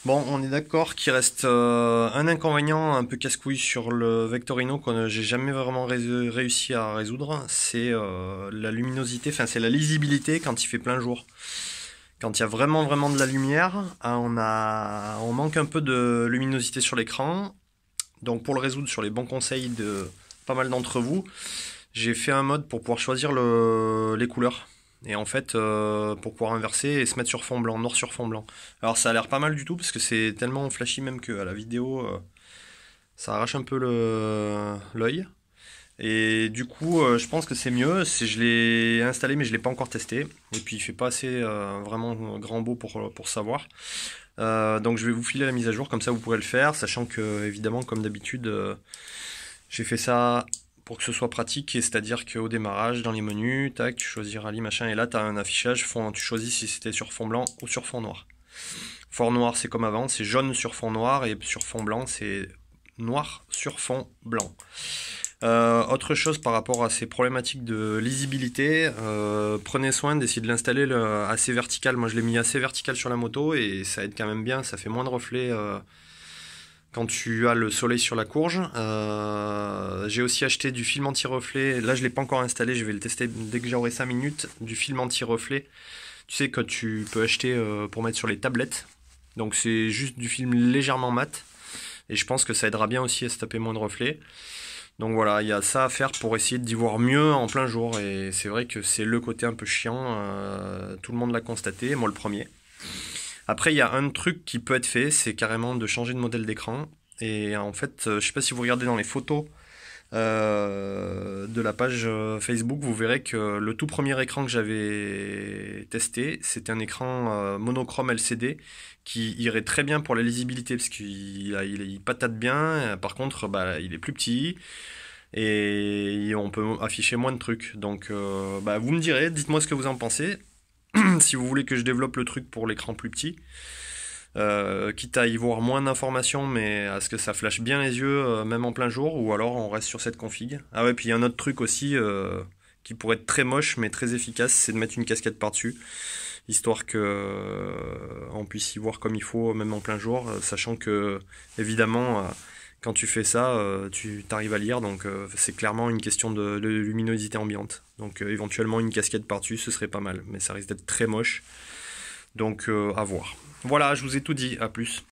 Bon, on est d'accord qu'il reste un inconvénient un peu casse-couille sur le Vectorino que j'ai jamais vraiment réussi à résoudre, c'est la luminosité, enfin c'est la lisibilité quand il fait plein jour. Quand il y a vraiment de la lumière, on manque un peu de luminosité sur l'écran. Donc pour le résoudre sur les bons conseils de pas mal d'entre vous, j'ai fait un mode pour pouvoir choisir les couleurs. Et en fait, pour pouvoir inverser et se mettre sur fond blanc, noir sur fond blanc. Alors ça a l'air pas mal du tout parce que c'est tellement flashy même qu'à la vidéo, ça arrache un peu l'œil. Et du coup, je pense que c'est mieux. Je l'ai installé mais je l'ai pas encore testé. Et puis il fait pas assez vraiment grand beau pour savoir. Donc je vais vous filer la mise à jour, comme ça vous pourrez le faire, sachant que évidemment comme d'habitude, j'ai fait ça pour que ce soit pratique, c'est-à-dire qu'au démarrage, dans les menus, tac, tu choisis rallye, machin, et là tu as un affichage, tu choisis si c'était sur fond blanc ou sur fond noir. Fond noir c'est comme avant, c'est jaune sur fond noir, et sur fond blanc c'est noir sur fond blanc. Autre chose par rapport à ces problématiques de lisibilité, prenez soin d'essayer de l'installer assez vertical. Moi je l'ai mis assez vertical sur la moto et ça aide quand même bien, ça fait moins de reflets quand tu as le soleil sur la courge. J'ai aussi acheté du film anti-reflet, là je l'ai pas encore installé, je vais le tester dès que j'aurai 5 minutes, du film anti-reflet. Tu sais que tu peux acheter pour mettre sur les tablettes, donc c'est juste du film légèrement mat et je pense que ça aidera bien aussi à se taper moins de reflets. Donc voilà, il y a ça à faire pour essayer d'y voir mieux en plein jour. Et c'est vrai que c'est le côté un peu chiant. Tout le monde l'a constaté, moi le premier. Après, il y a un truc qui peut être fait, c'est carrément de changer de modèle d'écran. Et en fait, je sais pas si vous regardez dans les photos de la page Facebook, vous verrez que le tout premier écran que j'avais testé, c'était un écran monochrome LCD qui irait très bien pour la lisibilité parce qu'il patate bien. Par contre, bah, il est plus petit et on peut afficher moins de trucs. Donc, bah, vous me direz, dites-moi ce que vous en pensez. Si vous voulez que je développe le truc pour l'écran plus petit, quitte à y voir moins d'informations, mais à ce que ça flashe bien les yeux, même en plein jour, ou alors on reste sur cette config. Ah ouais, puis il y a un autre truc aussi qui pourrait être très moche mais très efficace, c'est de mettre une casquette par-dessus, histoire que on puisse y voir comme il faut, même en plein jour, sachant que évidemment quand tu fais ça, tu t'arrives à lire, donc c'est clairement une question de luminosité ambiante. Donc éventuellement une casquette par-dessus, ce serait pas mal, mais ça risque d'être très moche, donc à voir. Voilà, je vous ai tout dit, à plus.